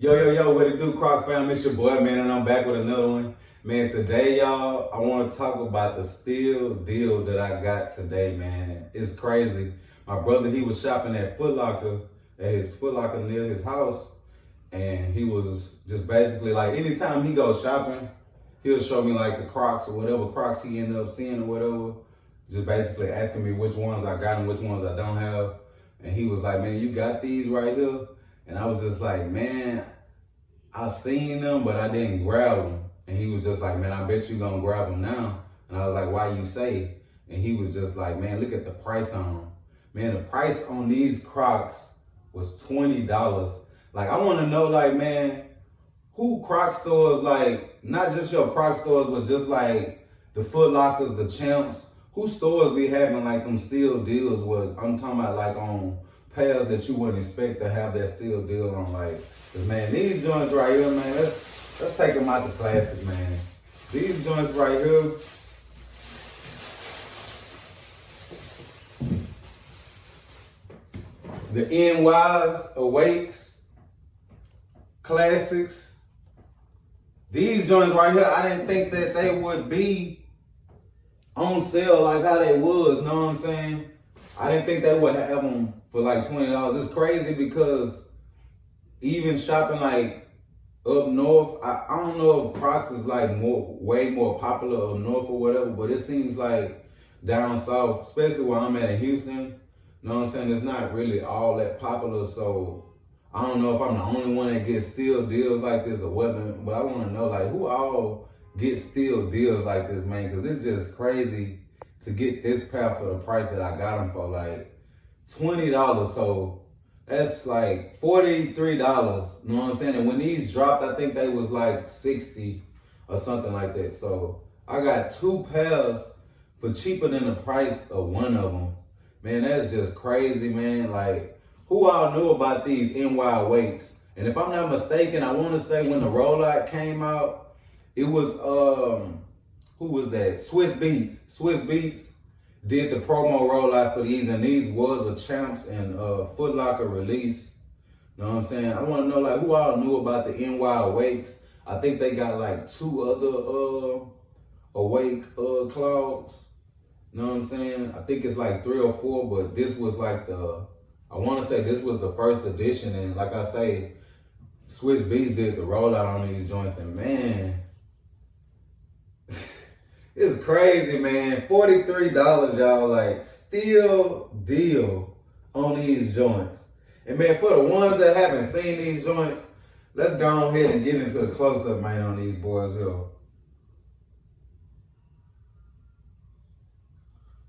Yo, what it do, Croc fam? It's your boy, man, and I'm back with another one. Man, today, y'all, I want to talk about the steal deal that I got today, man. It's crazy. My brother, he was shopping at his Foot Locker near his house, and he was just basically like, anytime he goes shopping, he'll show me like the Crocs or whatever Crocs he ended up seeing or whatever, just basically asking me which ones I got and which ones I don't have. And he was like, man, you got these right here? And I was just like, man, I seen them, but I didn't grab them. And he was just like, man, I bet you gonna grab them now. And I was like, why you say? And he was just like, man, look at the price on them. Man, the price on these Crocs was $20. Like, I wanna know, like, man, who Croc stores, like, not just your Croc stores, but just like the Foot Lockers, the Champs, who stores be having like them steal deals with, I'm talking about like on pairs that you wouldn't expect to have that steal deal on, like, cause man, these joints right here, man, let's take them out the plastic, man. These joints right here, the NYs, Awakes, Classics, these joints right here, I didn't think that they would be on sale like how they was, know what I'm saying? I didn't think they would have them for like $20. It's crazy because even shopping like up north, I don't know if Crocs is like way more popular up north or whatever, but it seems like down south, especially where I'm at in Houston, you know what I'm saying, it's not really all that popular. So I don't know if I'm the only one that gets steal deals like this or what, but I want to know like who all get steal deals like this, man, because it's just crazy to get this pair for the price that I got them for, like $20. So that's like $43, you know what I'm saying? And when these dropped, I think they was like 60 or something like that. So I got two pairs for cheaper than the price of one of them. Man, that's just crazy, man. Like, who all knew about these NY Wakes? And if I'm not mistaken, I want to say when the rollout came out, it was, who was that? Swiss Beats. Swiss Beats did the promo rollout for these, and these was a Champs and Foot Locker release. You know what I'm saying? I want to know, like, who all knew about the NY Awakes? I think they got like two other Awake clogs. You know what I'm saying? I think it's like 3 or 4, but this was like I want to say this was the first edition. And like I say, Swiss Beats did the rollout on these joints, and man, it's crazy, man. $43, y'all, like, steal deal on these joints. And man, for the ones that haven't seen these joints, let's go ahead and get into the close-up, man, on these boys here.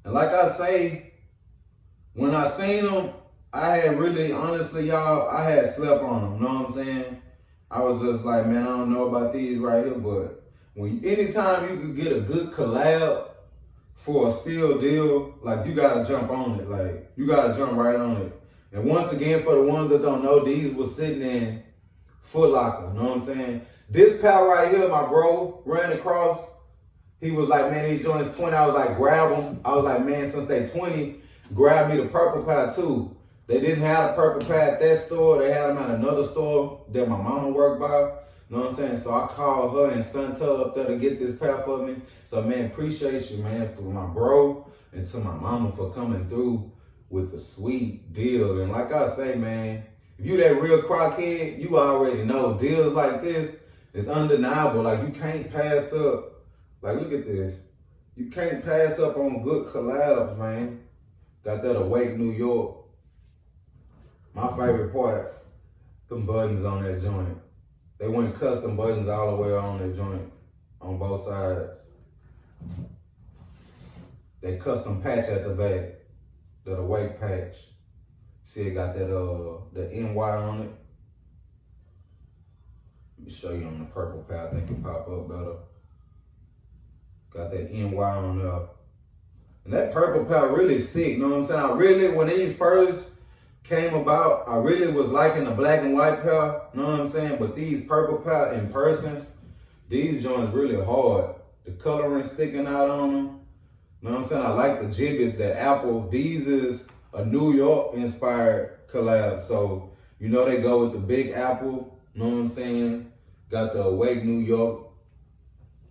And like I say, when I seen them, I had really, honestly, y'all, I had slept on them, you know what I'm saying? I was just like, man, I don't know about these right here, but anytime you could get a good collab for a steal deal, like, you gotta jump on it. Like, you gotta jump right on it. And once again, for the ones that don't know, these was sitting in Foot Locker, you know what I'm saying? This pal right here, my bro, ran across. He was like, man, these joints 20. I was like, grab them. I was like, man, since they 20, grab me the purple pair too. They didn't have the purple pair at that store. They had them at another store that my mama worked by. You know what I'm saying? So I called her and sent her up there to get this pair for me. So, man, appreciate you, man, for my bro and to my mama for coming through with the sweet deal. And like I say, man, if you that real crockhead, you already know deals like this is undeniable. Like, you can't pass up. Like, look at this. You can't pass up on good collabs, man. Got that Awake New York. My favorite part, them buttons on that joint. They went custom buttons all the way on that joint, on both sides. They custom patch at the back, the Awake patch. See, it got that the NY on it. Let me show you on the purple pair. I think it pop up better. Got that NY on there. And that purple pair really sick, you know what I'm saying? I really, when these first came about, I really was liking the black and white pair, you know what I'm saying? But these purple pair in person, these joints really hard. The coloring sticking out on them, you know what I'm saying? I like the gibbets, that Apple. These is a New York inspired collab. So, you know, they go with the big Apple You know what I'm saying? Got the Awake New York.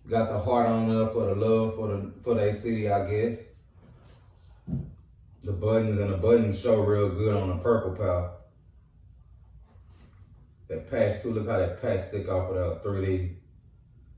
Got the heart on there for the love for their city, I guess. The buttons show real good on the purple pair. That patch too, look how that patch stick off of that 3D.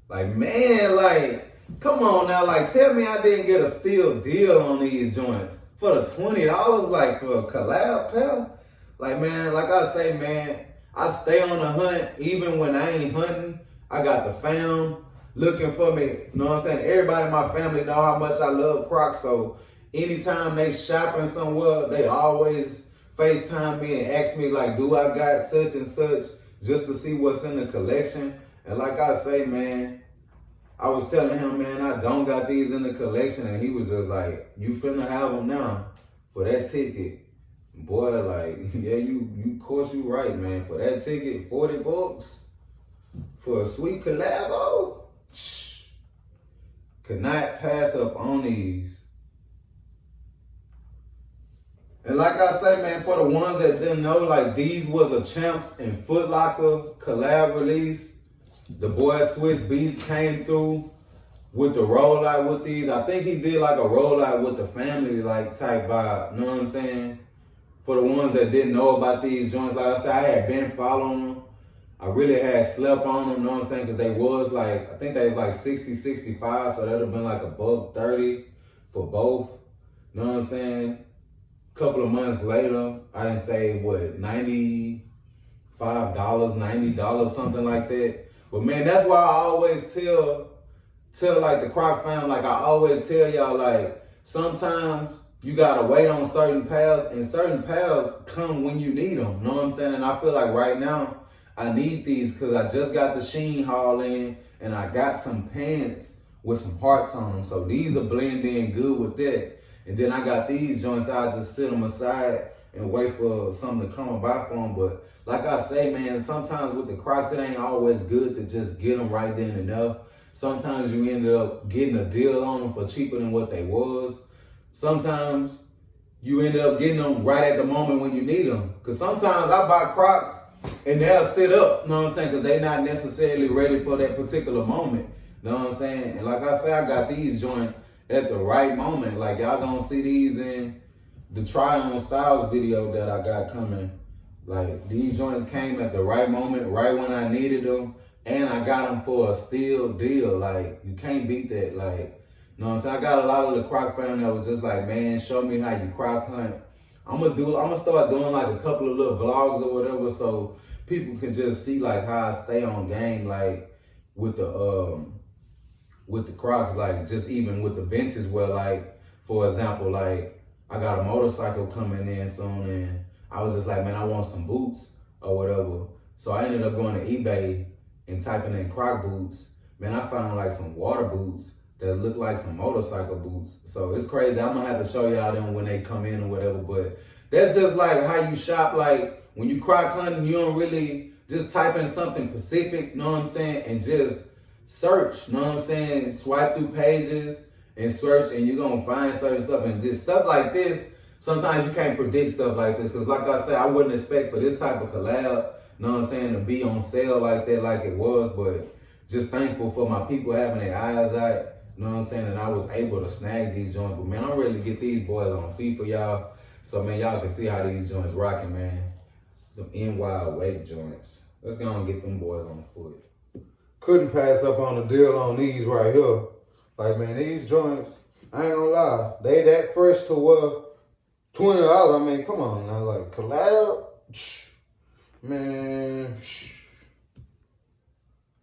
Like, man, like, come on now, like, tell me I didn't get a steal deal on these joints. For the $20, like, for a collab pair. Like, man, like I say, man, I stay on the hunt even when I ain't hunting. I got the fam looking for me. You know what I'm saying? Everybody in my family know how much I love Crocs, so anytime they shopping somewhere, they always FaceTime me and ask me, like, do I got such and such, just to see what's in the collection. And like I say, man, I was telling him, man, I don't got these in the collection, and he was just like, you finna have them now for that ticket. Boy, like, yeah, you of course you right, man. For that ticket, $40 for a sweet collabo. Could not pass up on these. And like I say, man, for the ones that didn't know, like, these was a Champs and Foot Locker collab release. The boy Swiss Beats came through with the rollout with these. I think he did like a rollout with the family, like, type vibe. You know what I'm saying? For the ones that didn't know about these joints, like I said, I had been following them. I really had slept on them, you know what I'm saying? Because they was like, I think they was like 60, 65, so that would have been like $130 for both. You know what I'm saying? A couple of months later, I didn't say, what, $95, $90, something like that. But man, that's why I always tell like the Croc fam, like I always tell y'all, like, sometimes you gotta wait on certain pairs, and certain pairs come when you need them. You know what I'm saying? And I feel like right now, I need these because I just got the Sheen haul in, and I got some pants with some hearts on them. So these are blend in good with that. And then I got these joints, I'll just sit them aside and wait for something to come about for them. But like I say, man, sometimes with the Crocs, it ain't always good to just get them right then and there. Sometimes you end up getting a deal on them for cheaper than what they was. Sometimes you end up getting them right at the moment when you need them. Because sometimes I buy Crocs and they'll sit up, you know what I'm saying? Because they're not necessarily ready for that particular moment, you know what I'm saying? And like I say, I got these joints at the right moment. Like, y'all gonna see these in the try on styles video that I got coming. Like, these joints came at the right moment, right when I needed them, and I got them for a steal deal. Like, you can't beat that. Like, you know what I'm saying? I got a lot of the Croc fam that was just like, man, show me how you Croc hunt. I'm gonna start doing like a couple of little vlogs or whatever, so people can just see like how I stay on game, like with the Crocs, like just even with the vintage, where, like, for example, like I got a motorcycle coming in soon, and I was just like, man, I want some boots or whatever. So I ended up going to eBay and typing in Croc boots. Man, I found like some water boots that look like some motorcycle boots. So it's crazy. I'm gonna have to show y'all them when they come in or whatever. But that's just like how you shop. Like, when you Croc hunting, you don't really just type in something specific, you know what I'm saying? And just search, you know what I'm saying? Swipe through pages and search, and you're gonna find certain stuff. And this stuff like this, sometimes you can't predict stuff like this. Cause like I said, I wouldn't expect for this type of collab, you know what I'm saying, to be on sale like that, like it was. But just thankful for my people having their eyes out, you know what I'm saying? And I was able to snag these joints. But man, I'm ready to get these boys on feet for y'all. So man, y'all can see how these joints rocking, man. Them NY Awake joints. Let's go and get them boys on foot. Couldn't pass up on the deal on these right here. Like, man, these joints, I ain't gonna lie, they that fresh to $20. I mean, come on now, like, collab, man.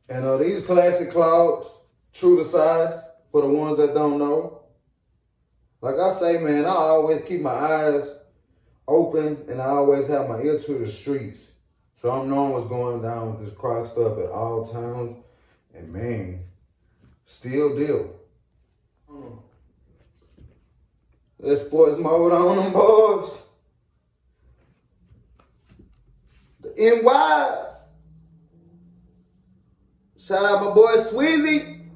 And these classic clouds, true to size, for the ones that don't know. Like I say, man, I always keep my eyes open, and I always have my ear to the streets. So I'm knowing what's going down with this Croc stuff at all times. And man, still deal. That sports mode on them boys. The NYs. Shout out my boy Sweezy.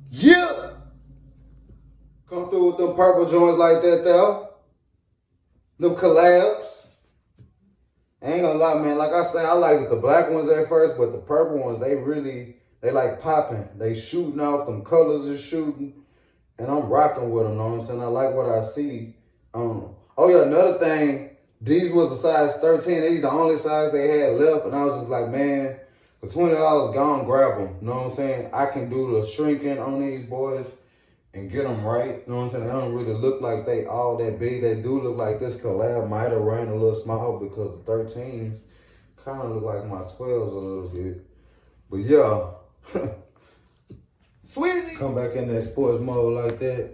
Yeah. Come through with them purple joints like that there. Them collabs. I ain't gonna lie, man. Like I said, I like the black ones at first, but the purple ones, they like popping. They shooting out, them colors is shooting. And I'm rocking with them, know what I'm saying? I like what I see. Oh yeah, another thing, these was a size 13. These the only size they had left. And I was just like, man, for $20, go and grab them. Know what I'm saying? I can do the shrinking on these boys and get them right. You know what I'm saying? They don't really look like they all that big. They do look like this collab might have ran a little small because the 13s kind of look like my 12s a little bit. But yeah. Sweezy. Come back in that sports mode like that.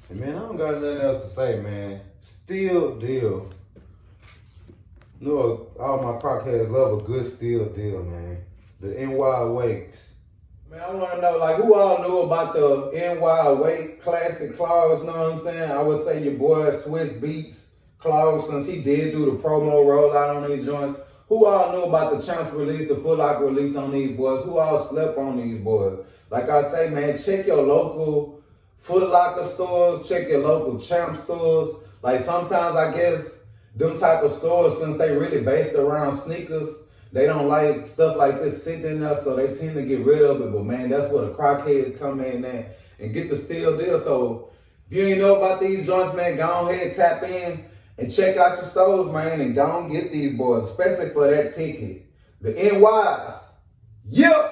And man, I don't got nothing else to say, man. Steal deal. You know, all my Croc heads love a good steal deal, man. The NY Wakes. Man, I want to know, like, who all knew about the NY Wake classic clogs, know what I'm saying? I would say your boy Swiss Beats clogs, since he did do the promo rollout on these joints. Who all knew about the Champs release, the Foot Locker release on these boys? Who all slept on these boys? Like I say, man, check your local Foot Locker stores, check your local Champ stores. Like sometimes I guess them type of stores, since they really based around sneakers, they don't like stuff like this sitting in there, so they tend to get rid of it. But man, that's where the Croc heads come in at and get the steal deal. So if you ain't know about these joints, man, go ahead, tap in and check out your stores, man, and go and get these boys, especially for that ticket. The NYs. Yep.